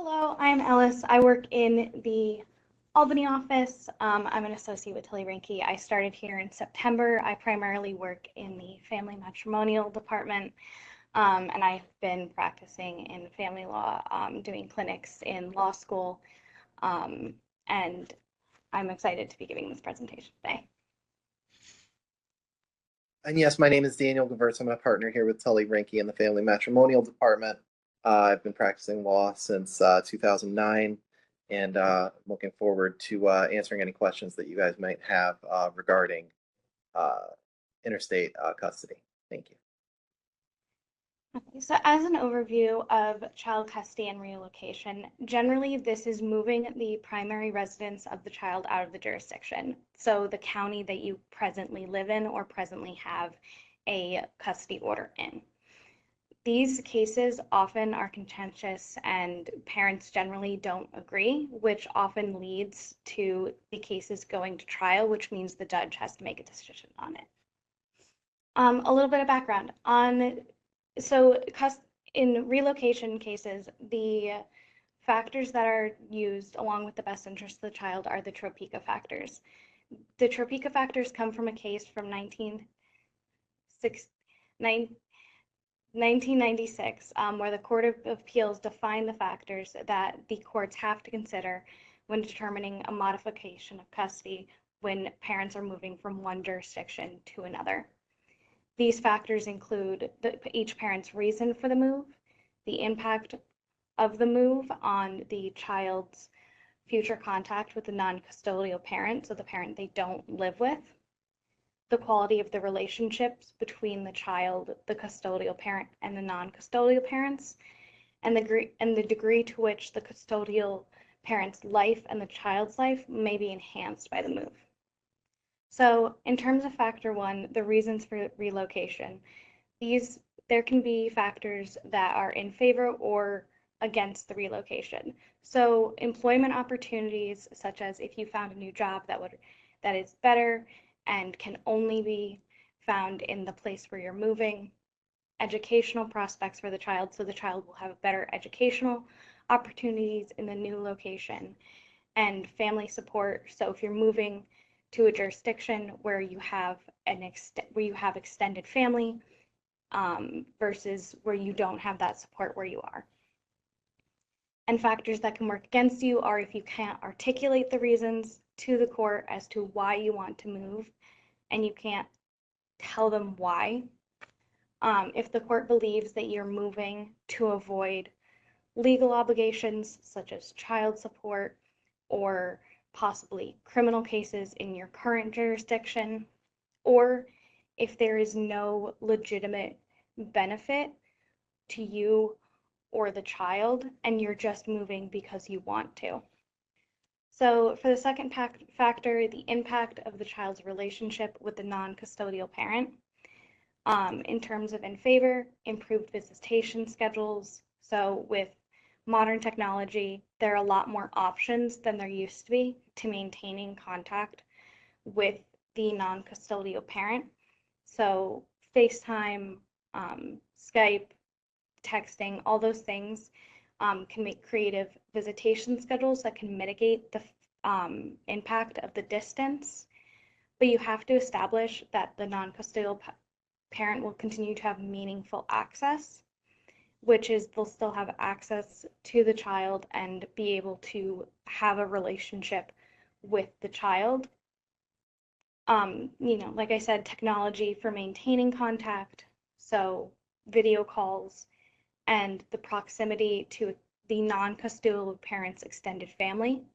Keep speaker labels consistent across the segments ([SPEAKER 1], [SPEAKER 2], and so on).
[SPEAKER 1] Hello, I'm Ellis. I work in the Albany office. I'm an associate with Tully Rinckey. I started here in September. I primarily work in the family matrimonial department, and I've been practicing in family law, doing clinics in law school, um, and I'm excited to be giving this presentation today.
[SPEAKER 2] And yes, my name is Daniel Gvertz. I'm a partner here with Tully Rinckey in the Family Matrimonial Department. I've been practicing law since 2009, and looking forward to answering any questions that you guys might have regarding interstate custody. Thank you.
[SPEAKER 1] Okay, so as an overview of child custody and relocation, generally this is moving the primary residence of the child out of the jurisdiction. So the county that you presently live in or presently have a custody order in. These cases often are contentious and parents generally don't agree, which often leads to the cases going to trial, which means the judge has to make a decision on it. A little bit of background on in relocation cases, the factors that are used along with the best interest of the child are the Topeka factors. The Topeka factors come from a case from 1996, where the Court of Appeals defined the factors that the courts have to consider when determining a modification of custody when parents are moving from one jurisdiction to another. These factors include each parent's reason for the move, the impact of the move on the child's future contact with the non-custodial parent, so the parent they don't live with, the quality of the relationships between the child, the custodial parent, and the non-custodial parents, and the degree to which the custodial parent's life and the child's life may be enhanced by the move. So in terms of factor one, the reasons for relocation, there can be factors that are in favor or against the relocation. So employment opportunities, such as if you found a new job that is better and can only be found in the place where you're moving, educational prospects for the child, so the child will have better educational opportunities in the new location, and family support. So if you're moving to a jurisdiction where you have extended family versus where you don't have that support where you are. And factors that can work against you are if you can't articulate the reasons to the court as to why you want to move and you can't tell them why. If the court believes that you're moving to avoid legal obligations such as child support or possibly criminal cases in your current jurisdiction, or if there is no legitimate benefit to you or the child and you're just moving because you want to. So for the second factor, the impact of the child's relationship with the non-custodial parent, in terms of in favor, improved visitation schedules. So with modern technology, there are a lot more options than there used to be to maintaining contact with the non-custodial parent. So FaceTime, Skype, texting, all those things can make creative visitation schedules that can mitigate the impact of the distance. But you have to establish that the non-custodial parent will continue to have meaningful access, which is they'll still have access to the child and be able to have a relationship with the child. Like I said, technology for maintaining contact, so video calls, and the proximity to the non-custodial parent's extended family.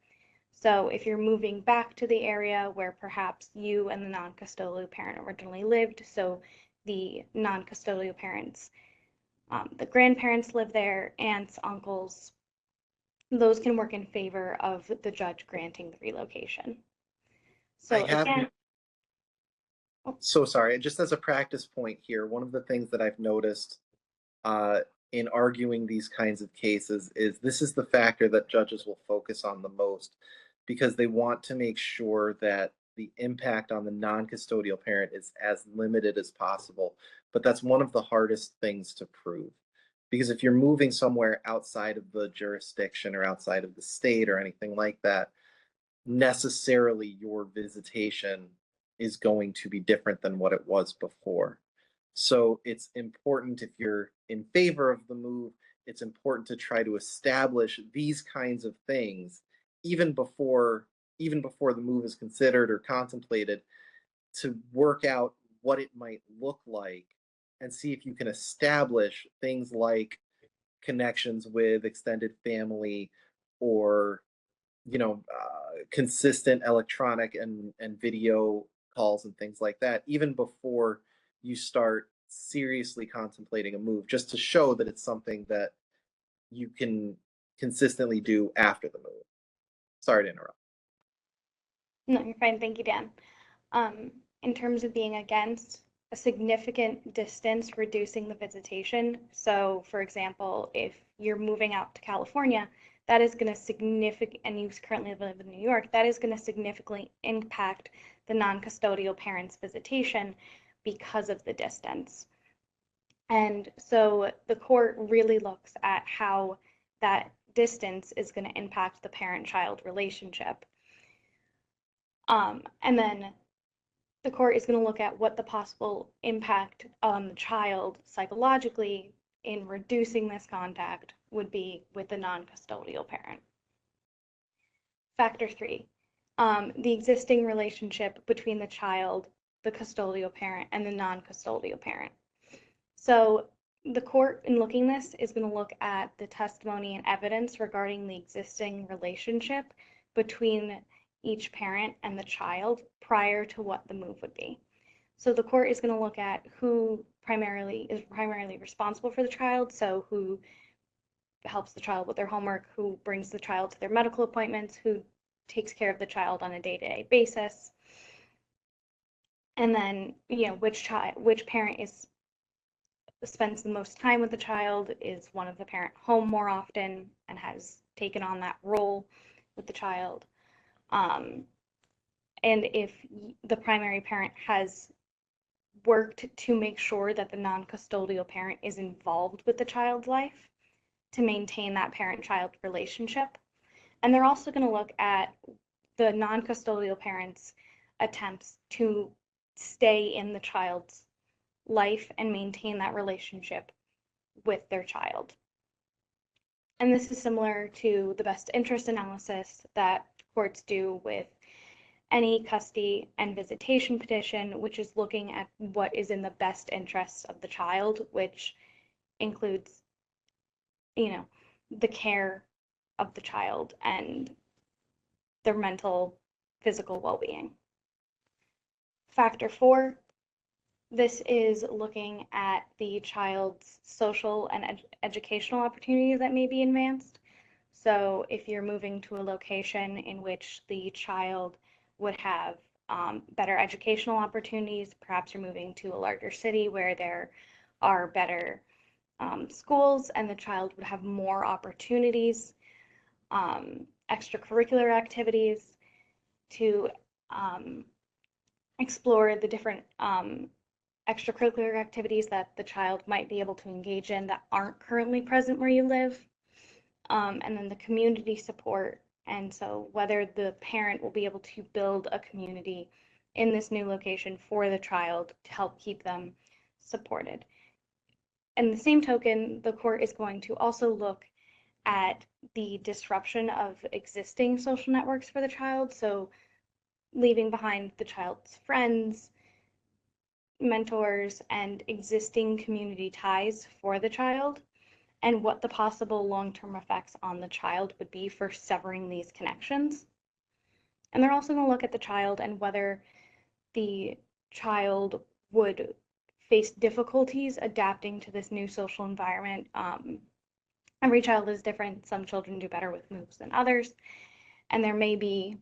[SPEAKER 1] So if you're moving back to the area where perhaps you and the non-custodial parent originally lived, so the non-custodial parents, the grandparents live there, aunts, uncles, those can work in favor of the judge granting the relocation. So again,
[SPEAKER 2] so sorry, just as a practice point here, one of the things that I've noticed in arguing these kinds of cases is this is the factor that judges will focus on the most because they want to make sure that the impact on the non-custodial parent is as limited as possible. But that's one of the hardest things to prove. Because if you're moving somewhere outside of the jurisdiction or outside of the state or anything like that, necessarily your visitation is going to be different than what it was before. So it's important, if you're in favor of the move, it's important to try to establish these kinds of things even before the move is considered or contemplated, to work out what it might look like and see if you can establish things like connections with extended family, or consistent electronic and video calls and things like that, even before you start seriously contemplating a move, just to show that it's something that you can consistently do after the move. Sorry to interrupt.
[SPEAKER 1] No, you're fine. Thank you, Dan. In terms of being against a significant distance reducing the visitation, so for example, if you're moving out to California, that is going to significantly, and you currently live in New York, that is going to significantly impact the non-custodial parent's visitation because of the distance. And so the court really looks at how that distance is going to impact the parent-child relationship. And then the court is going to look at what the possible impact on the child psychologically in reducing this contact would be with the non-custodial parent. Factor 3, the existing relationship between the child, the custodial parent, and the non-custodial parent. So the court, in looking at this, is going to look at the testimony and evidence regarding the existing relationship between each parent and the child prior to what the move would be. So the court is going to look at who is primarily responsible for the child, so who helps the child with their homework, who brings the child to their medical appointments, who takes care of the child on a day-to-day basis, and then which parent spends the most time with the child. Is one of the parent home more often and has taken on that role with the child? And if the primary parent has worked to make sure that the non-custodial parent is involved with the child's life to maintain that parent-child relationship. And they're also going to look at the non-custodial parent's attempts to stay in the child's life and maintain that relationship with their child. And this is similar to the best interest analysis that courts do with any custody and visitation petition, which is looking at what is in the best interests of the child, which includes, the care of the child and their mental, physical well-being. Factor 4, this is looking at the child's social and educational opportunities that may be advanced. So if you're moving to a location in which the child would have better educational opportunities, perhaps you're moving to a larger city where there are better schools and the child would have more opportunities, extracurricular activities to explore the different extracurricular activities that the child might be able to engage in that aren't currently present where you live, and then the community support. And so whether the parent will be able to build a community in this new location for the child to help keep them supported. And the same token, the court is going to also look at the disruption of existing social networks for the child. So leaving behind the child's friends, mentors, and existing community ties for the child, and what the possible long-term effects on the child would be for severing these connections. And they're also going to look at the child and whether the child would face difficulties adapting to this new social environment. Every child is different. Some children do better with moves than others. And there may be,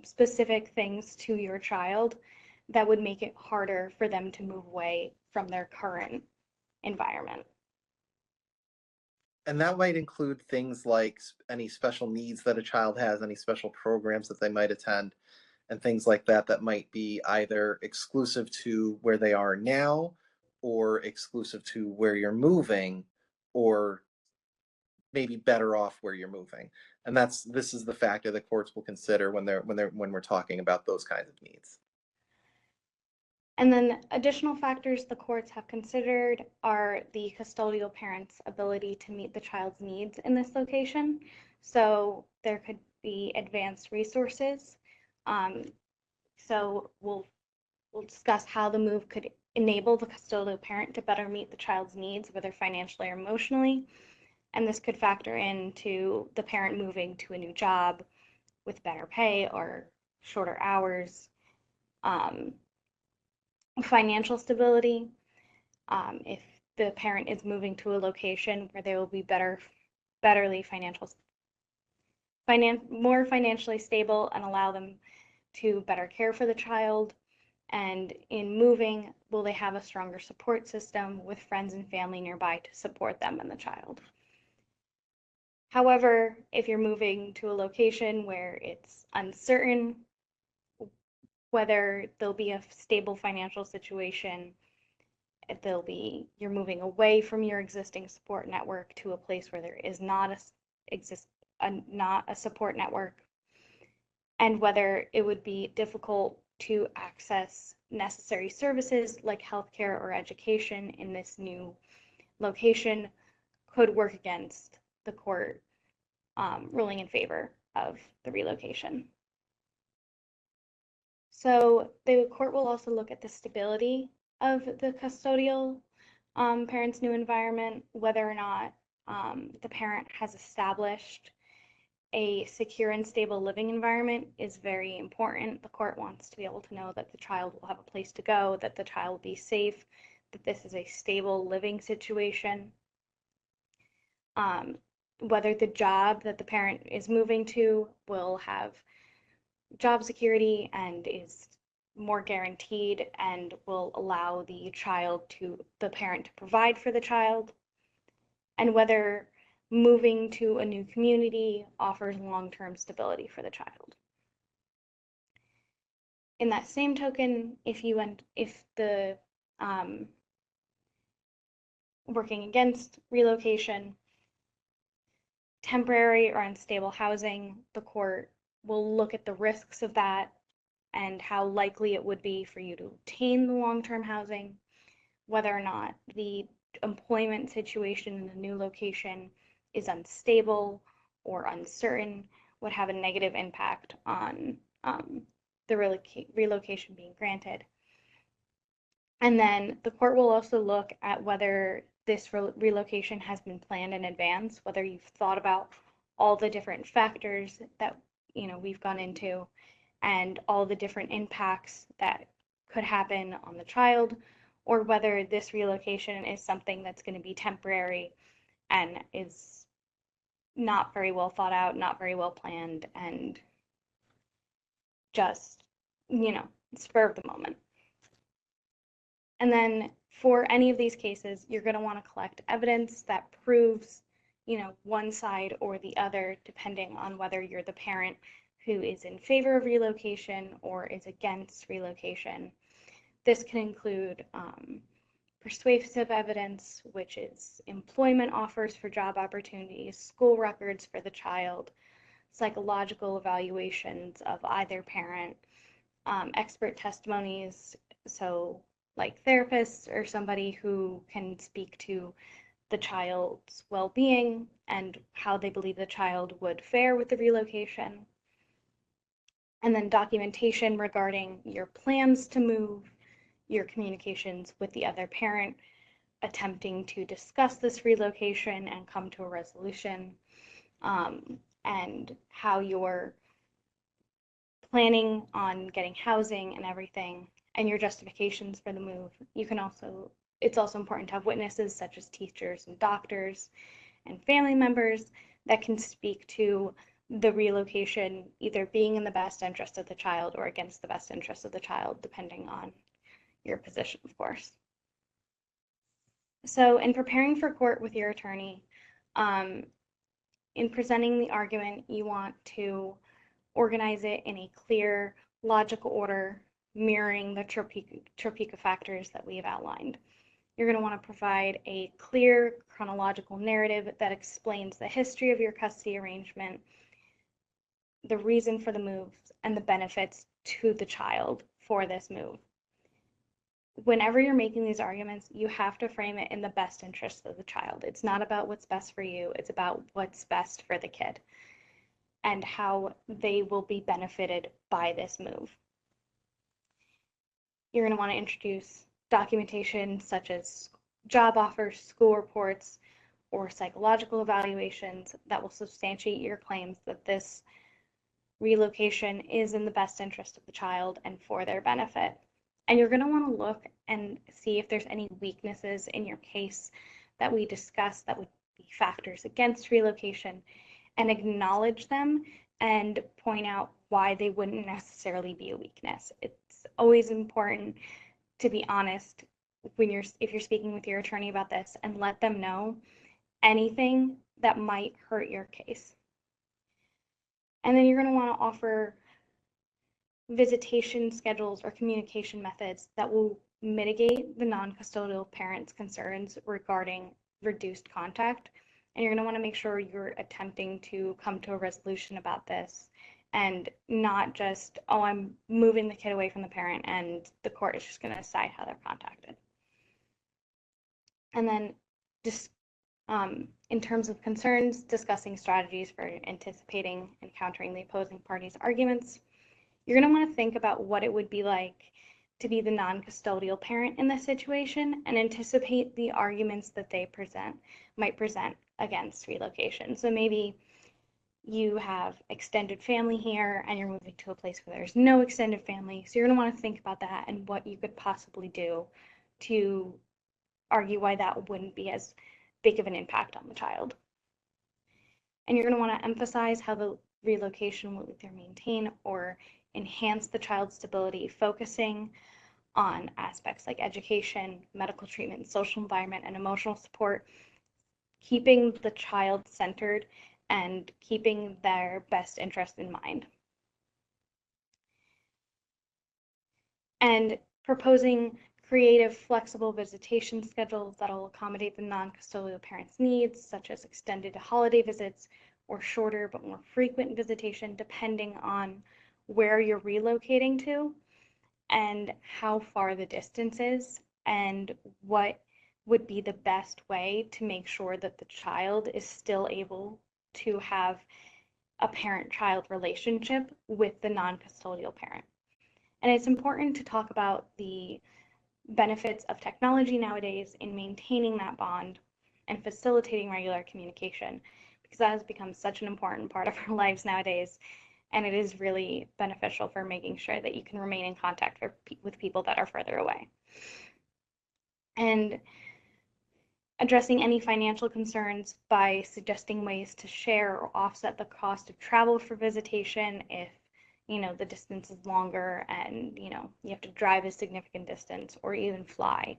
[SPEAKER 1] specific things to your child that would make it harder for them to move away from their current environment.
[SPEAKER 2] And that might include things like any special needs that a child has, any special programs that they might attend, and things like that that might be either exclusive to where they are now or exclusive to where you're moving, or maybe better off where you're moving. And this is the factor that courts will consider when we're talking about those kinds of needs.
[SPEAKER 1] And then additional factors the courts have considered are the custodial parent's ability to meet the child's needs in this location. So there could be advanced resources. So we'll discuss how the move could enable the custodial parent to better meet the child's needs, whether financially or emotionally. And this could factor into the parent moving to a new job with better pay or shorter hours, financial stability. If the parent is moving to a location where they will be more financially stable and allow them to better care for the child. And in moving, will they have a stronger support system with friends and family nearby to support them and the child? However, if you're moving to a location where it's uncertain whether there'll be a stable financial situation, you're moving away from your existing support network to a place where there is not a support network, and whether it would be difficult to access necessary services like healthcare or education in this new location could work against the court ruling in favor of the relocation. So the court will also look at the stability of the custodial parent's new environment, whether or not the parent has established a secure and stable living environment is very important. The court wants to be able to know that the child will have a place to go, that the child will be safe, that this is a stable living situation. Whether the job that the parent is moving to will have job security and is more guaranteed and will allow the parent to provide for the child, and whether moving to a new community offers long-term stability for the child. In that same token, if the working against relocation, temporary or unstable housing, the court will look at the risks of that and how likely it would be for you to obtain the long-term housing, whether or not the employment situation in the new location is unstable or uncertain, would have a negative impact on the relocation being granted. And then the court will also look at whether this relocation has been planned in advance, whether you've thought about all the different factors that we've gone into and all the different impacts that could happen on the child, or whether this relocation is something that's going to be temporary and is not very well thought out, not very well planned, and just, spur of the moment. And then for any of these cases, you're going to want to collect evidence that proves, one side or the other, depending on whether you're the parent who is in favor of relocation or is against relocation. This can include persuasive evidence, which is employment offers for job opportunities, school records for the child, psychological evaluations of either parent, expert testimonies, so like therapists or somebody who can speak to the child's well-being and how they believe the child would fare with the relocation. And then documentation regarding your plans to move, your communications with the other parent, attempting to discuss this relocation and come to a resolution, and how you're planning on getting housing and everything, and your justifications for the move. It's also important to have witnesses such as teachers and doctors and family members that can speak to the relocation either being in the best interest of the child or against the best interest of the child, depending on your position, of course. So in preparing for court with your attorney, in presenting the argument, you want to organize it in a clear, logical order, mirroring the Topeka factors that we have outlined. You're going to want to provide a clear chronological narrative that explains the history of your custody arrangement, the reason for the move, and the benefits to the child for this move. Whenever you're making these arguments, you have to frame it in the best interest of the child. It's not about what's best for you, it's about what's best for the kid and how they will be benefited by this move. You're going to want to introduce documentation such as job offers, school reports, or psychological evaluations that will substantiate your claims that this relocation is in the best interest of the child and for their benefit. And you're going to want to look and see if there's any weaknesses in your case that we discussed that would be factors against relocation, and acknowledge them and point out why they wouldn't necessarily be a weakness. It's always important to be honest if you're speaking with your attorney about this, and let them know anything that might hurt your case. And then you're going to want to offer visitation schedules or communication methods that will mitigate the non-custodial parent's concerns regarding reduced contact. And you're going to want to make sure you're attempting to come to a resolution about this, and not just, oh, I'm moving the kid away from the parent and the court is just going to decide how they're contacted. And then just in terms of concerns, discussing strategies for anticipating and countering the opposing parties' arguments. You're going to want to think about what it would be like to be the non-custodial parent in this situation and anticipate the arguments that they might present against relocation. So maybe you have extended family here and you're moving to a place where there's no extended family. So you're going to want to think about that and what you could possibly do to argue why that wouldn't be as big of an impact on the child. And you're going to want to emphasize how the relocation will either maintain or enhance the child's stability, focusing on aspects like education, medical treatment, social environment, and emotional support, keeping the child centered and keeping their best interest in mind. And proposing creative, flexible visitation schedules that will accommodate the non-custodial parent's needs, such as extended holiday visits or shorter but more frequent visitation, depending on where you're relocating to and how far the distance is, and what would be the best way to make sure that the child is still able to have a parent-child relationship with the non-custodial parent. And it's important to talk about the benefits of technology nowadays in maintaining that bond and facilitating regular communication, because that has become such an important part of our lives nowadays, and it is really beneficial for making sure that you can remain in contact with people that are further away. And addressing any financial concerns by suggesting ways to share or offset the cost of travel for visitation if the distance is longer and you have to drive a significant distance or even fly,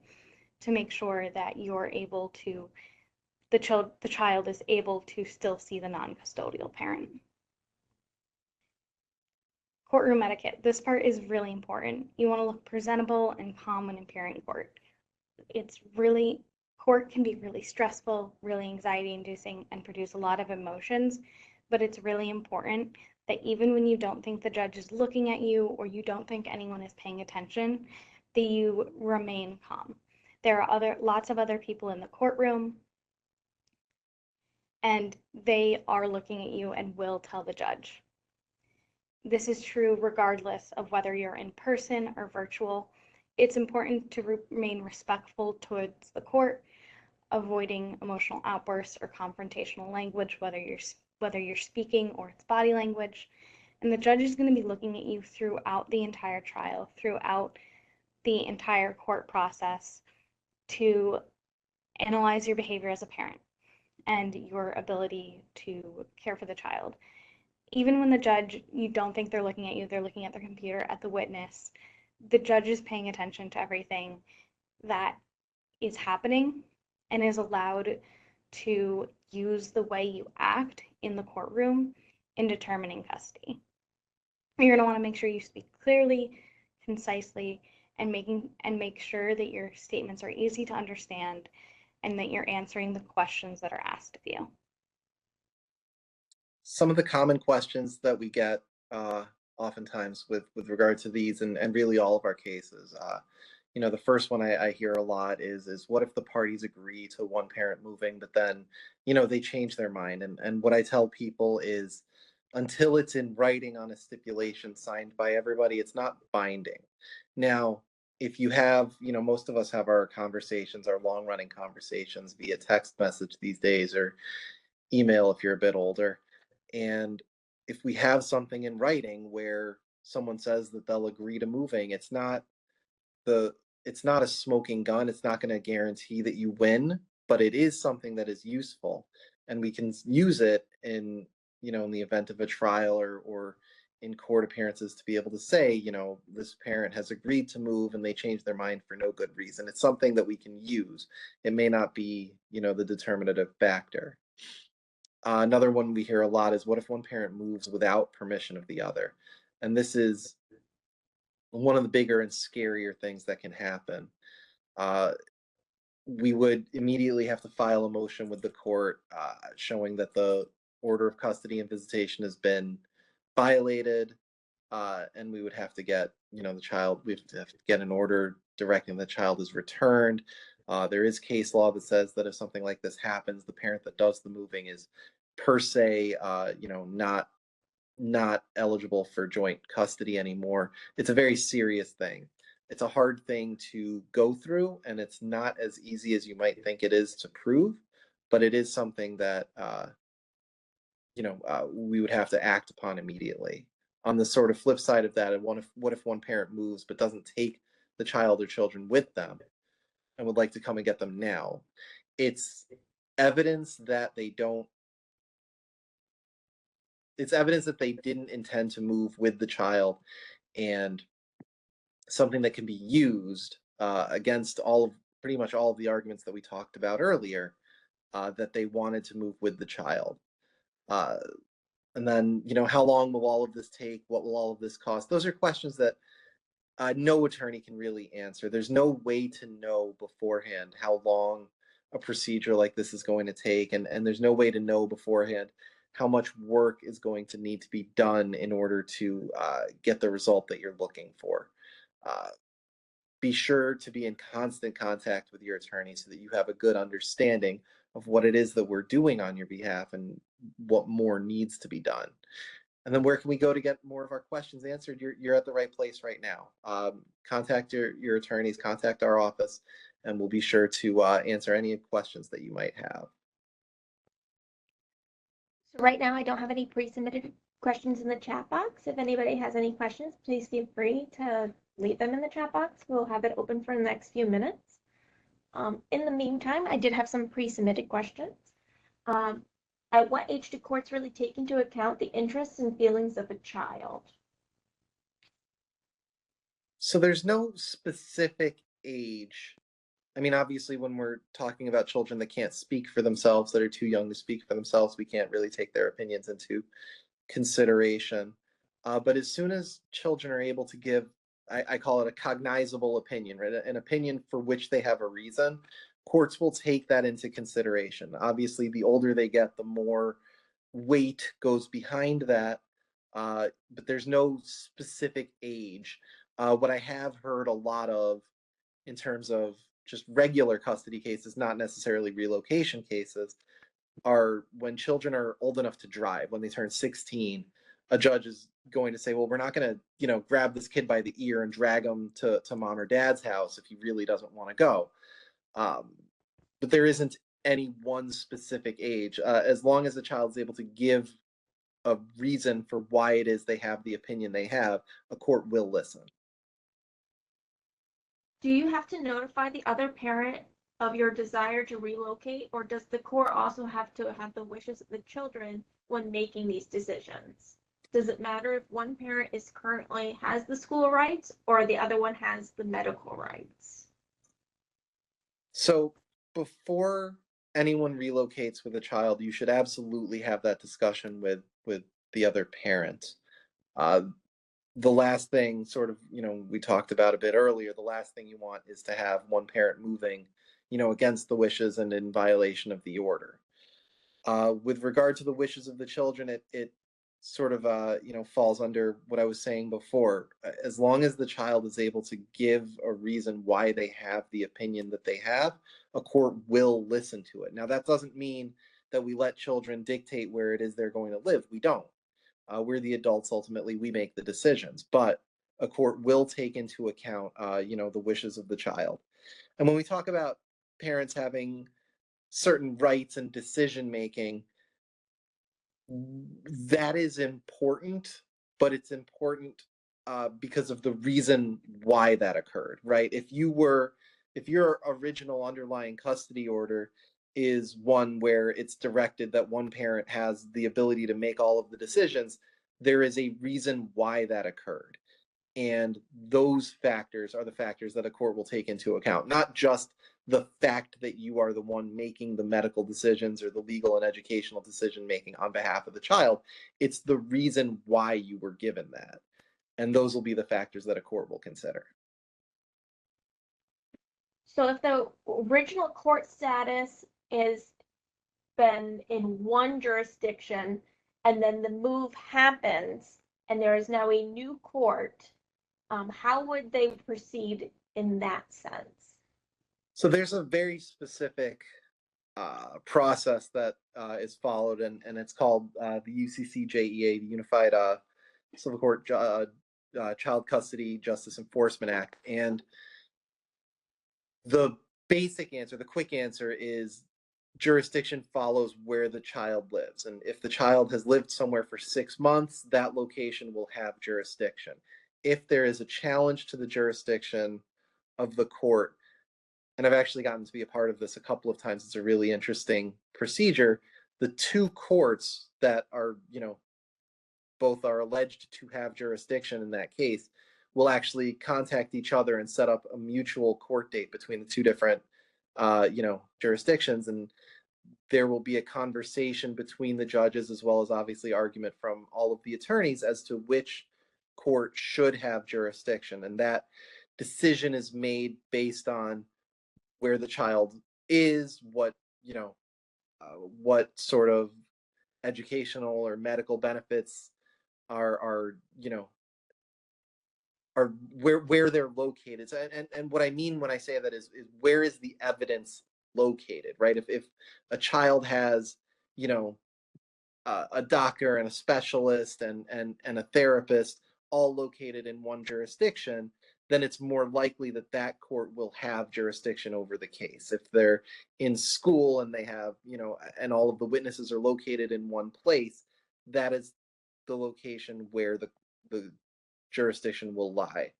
[SPEAKER 1] to make sure that you're able to, the child is able to still see the non-custodial parent. Courtroom etiquette. This part is really important. You want to look presentable and calm when appearing in court. Court can be really stressful, really anxiety-inducing, and produce a lot of emotions, but it's really important that even when you don't think the judge is looking at you or you don't think anyone is paying attention, that you remain calm. There are lots of other people in the courtroom, and they are looking at you and will tell the judge. This is true regardless of whether you're in person or virtual. It's important to remain respectful towards the court, avoiding emotional outbursts or confrontational language, whether you're speaking or it's body language. And the judge is going to be looking at you throughout the entire trial, throughout the entire court process, to analyze your behavior as a parent and your ability to care for the child. Even when the judge, you don't think they're looking at you, they're looking at their computer, at the witness, the judge is paying attention to everything that is happening and is allowed to use the way you act in the courtroom in determining custody. You're going to want to make sure you speak clearly, concisely, and make sure that your statements are easy to understand and that you're answering the questions that are asked of you.
[SPEAKER 2] Some of the common questions that we get oftentimes with regard to these and really all of our cases, the first one I hear a lot is what if the parties agree to one parent moving, but then, they change their mind? And what I tell people is until it's in writing on a stipulation signed by everybody, it's not binding. Now, if you have, most of us have our conversations, our long running conversations via text message these days, or email if you're a bit older. And if we have something in writing where someone says that they'll agree to moving, the it's not a smoking gun. It's not going to guarantee that you win, but it is something that is useful, and we can use it in the event of a trial or in court appearances to be able to say, this parent has agreed to move and they changed their mind for no good reason. It's something that we can use. It may not be, the determinative factor. Another one we hear a lot is what if one parent moves without permission of the other? And this is one of the bigger and scarier things that can happen. Uh, we would immediately have to file a motion with the court showing that the order of custody and visitation has been violated, and we would have to get the child. We have to get an order directing the child is returned. There is case law that says that if something like this happens, the parent that does the moving is per se, not eligible for joint custody anymore. It's a very serious thing. It's a hard thing to go through, and it's not as easy as you might think it is to prove, but it is something that we would have to act upon immediately. On the sort of flip side of that, what if one parent moves but doesn't take the child or children with them and would like to come and get them now? It's evidence that they don't it's evidence that they didn't intend to move with the child, and something that can be used against pretty much all of the arguments that we talked about earlier, that they wanted to move with the child. Uh, and then, how long will all of this take? What will all of this cost? Those are questions that no attorney can really answer. There's no way to know beforehand how long a procedure like this is going to take, and there's no way to know beforehand how much work is going to need to be done in order to get the result that you're looking for. Uh, be sure to be in constant contact with your attorney so that you have a good understanding of what it is that we're doing on your behalf and what more needs to be done. And then where can we go to get more of our questions answered? You're at the right place right now. Contact your attorneys, contact our office, and we'll be sure to answer any questions that you might have.
[SPEAKER 3] So right now I don't have any pre-submitted questions in the chat box. If anybody has any questions, please feel free to leave them in the chat box. We'll have it open for the next few minutes. In the meantime, I did have some pre-submitted questions. At what age do courts really take into account the interests and feelings of a child?
[SPEAKER 2] So there's no specific age. I mean, obviously, when we're talking about children that can't speak for themselves, that are too young to speak for themselves, we can't really take their opinions into consideration. But as soon as children are able to give, I call it a cognizable opinion, right? An opinion for which they have a reason, courts will take that into consideration. Obviously, the older they get, the more weight goes behind that, but there's no specific age. What I have heard a lot of in terms of just regular custody cases, not necessarily relocation cases, are when children are old enough to drive, when they turn 16, a judge is going to say, well, we're not going to, grab this kid by the ear and drag him to mom or dad's house if he really doesn't want to go. But there isn't any one specific age. As long as the child is able to give a reason for why it is they have the opinion they have, a court will listen.
[SPEAKER 3] Do you have to notify the other parent of your desire to relocate, or does the court also have to have the wishes of the children when making these decisions? Does it matter if one parent currently has the school rights or the other one has the medical rights?
[SPEAKER 2] So before anyone relocates with a child, you should absolutely have that discussion with the other parent. the last thing, sort of, we talked about a bit earlier, the last thing you want is to have one parent moving, against the wishes and in violation of the order. With regard to the wishes of the children, it sort of, falls under what I was saying before. As long as the child is able to give a reason why they have the opinion that they have, a court will listen to it. Now, that doesn't mean that we let children dictate where it is they're going to live. We don't. We're the adults. Ultimately, we make the decisions, but a court will take into account, the wishes of the child. And when we talk about parents having certain rights and decision making, that is important, but it's important because of the reason why that occurred, right? If your original underlying custody order is one where it's directed that one parent has the ability to make all of the decisions, there is a reason why that occurred. And those factors are the factors that a court will take into account, not just the fact that you are the one making the medical decisions or the legal and educational decision making on behalf of the child. It's the reason why you were given that. And those will be the factors that a court will consider.
[SPEAKER 3] So if the original court status is been in one jurisdiction and then the move happens and there is now a new court, how would they proceed in that sense?
[SPEAKER 2] So there's a very specific process that is followed, and it's called the UCCJEA, the Unified Civil Court Child Custody Justice Enforcement Act. And the basic answer, the quick answer is jurisdiction follows where the child lives. And if the child has lived somewhere for 6 months, that location will have jurisdiction. If there is a challenge to the jurisdiction of the court, and I've actually gotten to be a part of this a couple of times, it's a really interesting procedure. The two courts that are, both are alleged to have jurisdiction in that case will actually contact each other and set up a mutual court date between the two different, jurisdictions. And there will be a conversation between the judges, as well as obviously argument from all of the attorneys as to which court should have jurisdiction. And that decision is made based on where the child is, what sort of educational or medical benefits are where they're located. So, and what I mean when I say that is where is the evidence located, right? If a child has, a doctor and a specialist and a therapist all located in one jurisdiction, then it's more likely that that court will have jurisdiction over the case. If they're in school and they have, and all of the witnesses are located in one place, that is the location where the jurisdiction will lie,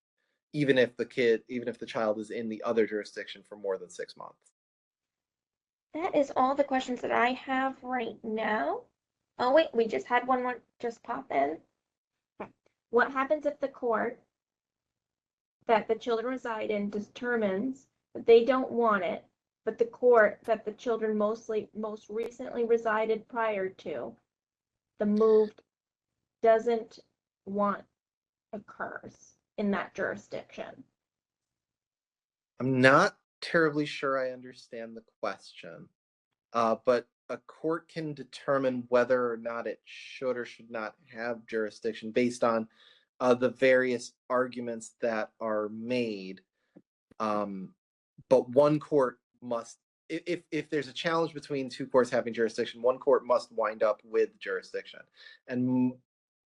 [SPEAKER 2] even if the child is in the other jurisdiction for more than 6 months.
[SPEAKER 3] That is all the questions that I have right now. Oh wait, we just had one more just pop in. What happens if the court that the children reside in determines that they don't want it, but the court that the children most recently resided prior to, the moved doesn't want occurs in that jurisdiction?
[SPEAKER 2] I'm not terribly sure I understand the question, but a court can determine whether or not it should or should not have jurisdiction based on the various arguments that are made. But one court must, if there's a challenge between two courts having jurisdiction, one court must wind up with jurisdiction. And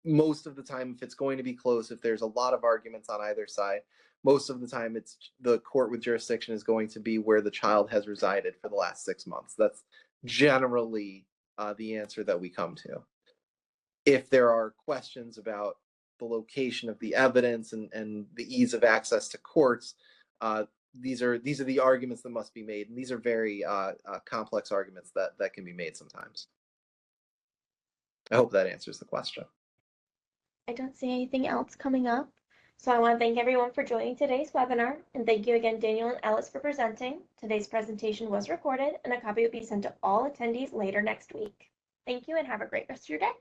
[SPEAKER 2] most of the time, if it's going to be close, if there's a lot of arguments on either side, most of the time it's the court with jurisdiction is going to be where the child has resided for the last 6 months. That's generally the answer that we come to. If there are questions about the location of the evidence and the ease of access to courts, these are the arguments that must be made, and these are very complex arguments that can be made sometimes. I hope that answers the question.
[SPEAKER 3] I don't see anything else coming up. So I want to thank everyone for joining today's webinar, and thank you again, Daniel and Ellis, for presenting. Today's presentation was recorded, and a copy will be sent to all attendees later next week. Thank you, and have a great rest of your day.